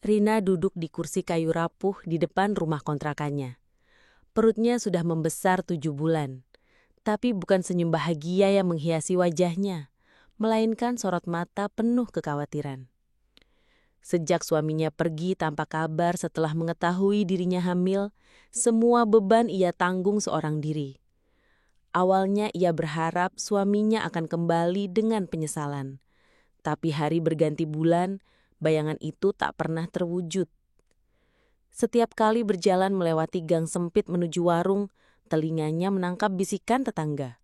Rina duduk di kursi kayu rapuh di depan rumah kontrakannya. Perutnya sudah membesar 7 bulan. Tapi bukan senyum bahagia yang menghiasi wajahnya, melainkan sorot mata penuh kekhawatiran. Sejak suaminya pergi tanpa kabar setelah mengetahui dirinya hamil, semua beban ia tanggung seorang diri. Awalnya ia berharap suaminya akan kembali dengan penyesalan. Tapi hari berganti bulan, bayangan itu tak pernah terwujud. Setiap kali berjalan melewati gang sempit menuju warung, telinganya menangkap bisikan tetangga.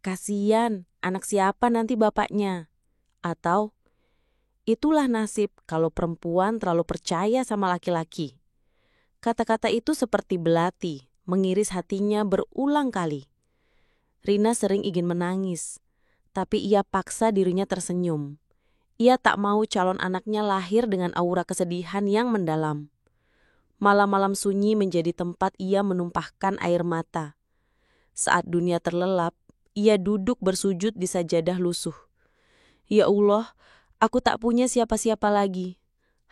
"Kasian, anak siapa nanti bapaknya?" Atau, "Itulah nasib kalau perempuan terlalu percaya sama laki-laki." Kata-kata itu seperti belati, mengiris hatinya berulang kali. Rina sering ingin menangis, tapi ia paksa dirinya tersenyum. Ia tak mau calon anaknya lahir dengan aura kesedihan yang mendalam. Malam-malam sunyi menjadi tempat ia menumpahkan air mata. Saat dunia terlelap, ia duduk bersujud di sajadah lusuh. "Ya Allah, aku tak punya siapa-siapa lagi.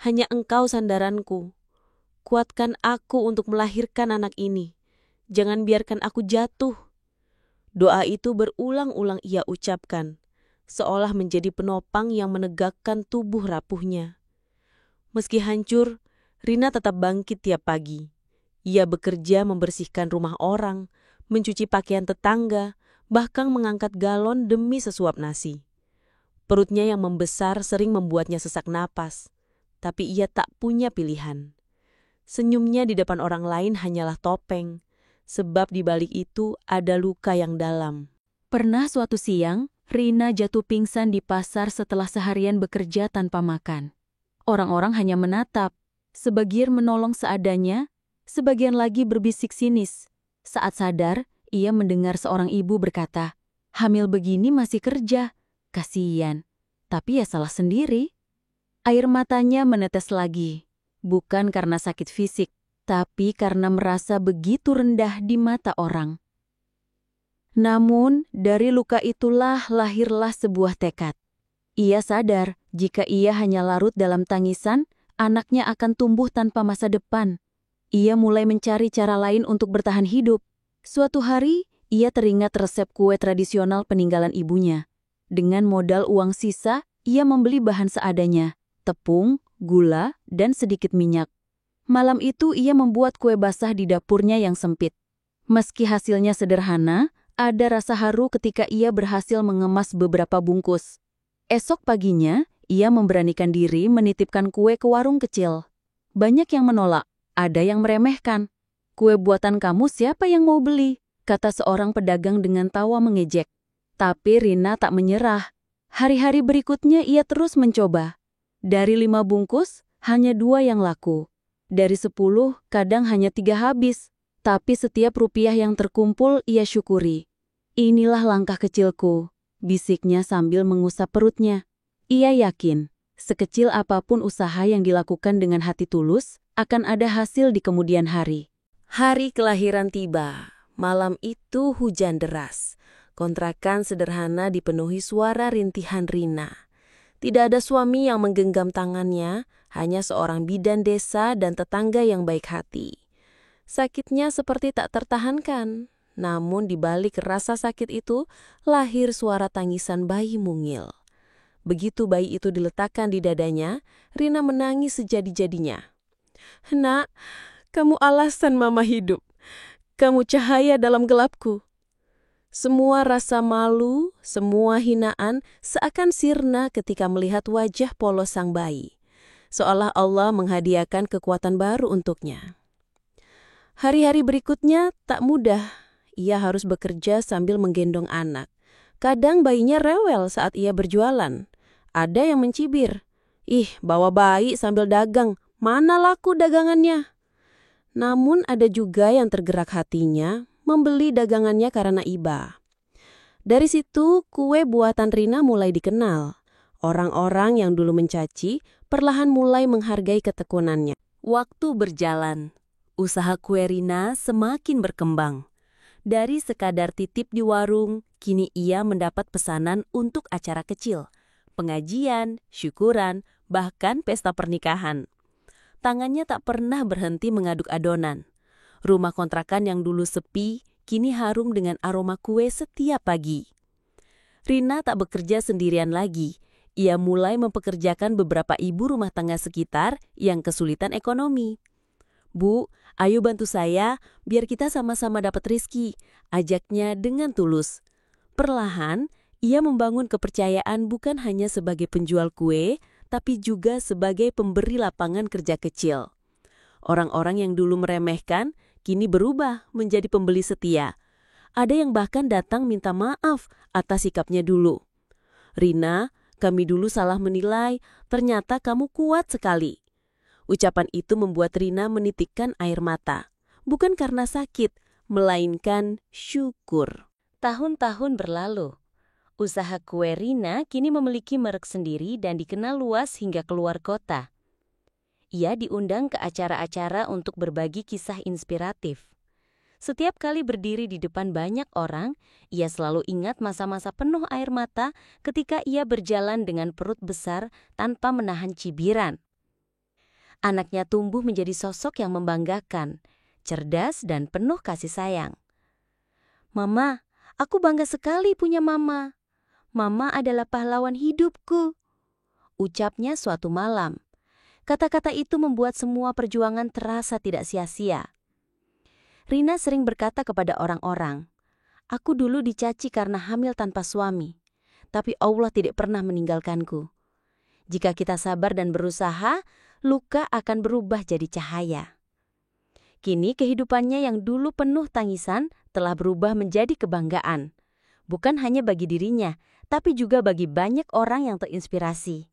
Hanya Engkau sandaranku. Kuatkan aku untuk melahirkan anak ini. Jangan biarkan aku jatuh." Doa itu berulang-ulang ia ucapkan, seolah menjadi penopang yang menegakkan tubuh rapuhnya. Meski hancur, Rina tetap bangkit tiap pagi. Ia bekerja membersihkan rumah orang, mencuci pakaian tetangga, bahkan mengangkat galon demi sesuap nasi. Perutnya yang membesar sering membuatnya sesak napas, tapi ia tak punya pilihan. Senyumnya di depan orang lain hanyalah topeng, sebab di balik itu ada luka yang dalam. Pernah suatu siang, Rina jatuh pingsan di pasar setelah seharian bekerja tanpa makan. Orang-orang hanya menatap, sebagian menolong seadanya, sebagian lagi berbisik sinis. Saat sadar, ia mendengar seorang ibu berkata, "Hamil begini masih kerja, kasihan." Tapi ya salah sendiri. Air matanya menetes lagi, bukan karena sakit fisik, tapi karena merasa begitu rendah di mata orang. Namun, dari luka itulah lahirlah sebuah tekad. Ia sadar, jika ia hanya larut dalam tangisan, anaknya akan tumbuh tanpa masa depan. Ia mulai mencari cara lain untuk bertahan hidup. Suatu hari, ia teringat resep kue tradisional peninggalan ibunya. Dengan modal uang sisa, ia membeli bahan seadanya, tepung, gula, dan sedikit minyak. Malam itu ia membuat kue basah di dapurnya yang sempit. Meski hasilnya sederhana, ada rasa haru ketika ia berhasil mengemas beberapa bungkus. Esok paginya, ia memberanikan diri menitipkan kue ke warung kecil. Banyak yang menolak, ada yang meremehkan. "Kue buatan kamu siapa yang mau beli?" kata seorang pedagang dengan tawa mengejek. Tapi Rina tak menyerah. Hari-hari berikutnya ia terus mencoba. Dari 5 bungkus, hanya 2 yang laku. Dari 10, kadang hanya 3 habis. Tapi setiap rupiah yang terkumpul ia syukuri. "Inilah langkah kecilku," bisiknya sambil mengusap perutnya. Ia yakin, sekecil apapun usaha yang dilakukan dengan hati tulus, akan ada hasil di kemudian hari. Hari kelahiran tiba. Malam itu hujan deras. Kontrakan sederhana dipenuhi suara rintihan Rina. Tidak ada suami yang menggenggam tangannya, hanya seorang bidan desa dan tetangga yang baik hati. Sakitnya seperti tak tertahankan, namun di balik rasa sakit itu, lahir suara tangisan bayi mungil. Begitu bayi itu diletakkan di dadanya, Rina menangis sejadi-jadinya. "Nak, kamu alasan mama hidup. Kamu cahaya dalam gelapku." Semua rasa malu, semua hinaan seakan sirna ketika melihat wajah polos sang bayi. Seolah Allah menghadiahkan kekuatan baru untuknya. Hari-hari berikutnya tak mudah. Ia harus bekerja sambil menggendong anak. Kadang bayinya rewel saat ia berjualan. Ada yang mencibir, "Ih, bawa bayi sambil dagang, mana laku dagangannya?" Namun ada juga yang tergerak hatinya, membeli dagangannya karena iba. Dari situ, kue buatan Rina mulai dikenal. Orang-orang yang dulu mencaci, perlahan mulai menghargai ketekunannya. Waktu berjalan, usaha kue Rina semakin berkembang. Dari sekadar titip di warung, kini ia mendapat pesanan untuk acara kecil, pengajian, syukuran, bahkan pesta pernikahan. Tangannya tak pernah berhenti mengaduk adonan. Rumah kontrakan yang dulu sepi, kini harum dengan aroma kue setiap pagi. Rina tak bekerja sendirian lagi. Ia mulai mempekerjakan beberapa ibu rumah tangga sekitar yang kesulitan ekonomi. "Bu, ayo bantu saya, biar kita sama-sama dapat rezeki," ajaknya dengan tulus. Perlahan, ia membangun kepercayaan bukan hanya sebagai penjual kue, tapi juga sebagai pemberi lapangan kerja kecil. Orang-orang yang dulu meremehkan, kini berubah menjadi pembeli setia. Ada yang bahkan datang minta maaf atas sikapnya dulu. "Rina, kami dulu salah menilai, ternyata kamu kuat sekali." Ucapan itu membuat Rina menitikkan air mata. Bukan karena sakit, melainkan syukur. Tahun-tahun berlalu. Usaha kue Rina kini memiliki merek sendiri dan dikenal luas hingga keluar kota. Ia diundang ke acara-acara untuk berbagi kisah inspiratif. Setiap kali berdiri di depan banyak orang, ia selalu ingat masa-masa penuh air mata ketika ia berjalan dengan perut besar tanpa menahan cibiran. Anaknya tumbuh menjadi sosok yang membanggakan, cerdas dan penuh kasih sayang. "Mama, aku bangga sekali punya mama. Mama adalah pahlawan hidupku," ucapnya suatu malam. Kata-kata itu membuat semua perjuangan terasa tidak sia-sia. Rina sering berkata kepada orang-orang, "Aku dulu dicaci karena hamil tanpa suami, tapi Allah tidak pernah meninggalkanku. Jika kita sabar dan berusaha, luka akan berubah jadi cahaya." Kini kehidupannya yang dulu penuh tangisan telah berubah menjadi kebanggaan. Bukan hanya bagi dirinya, tapi juga bagi banyak orang yang terinspirasi.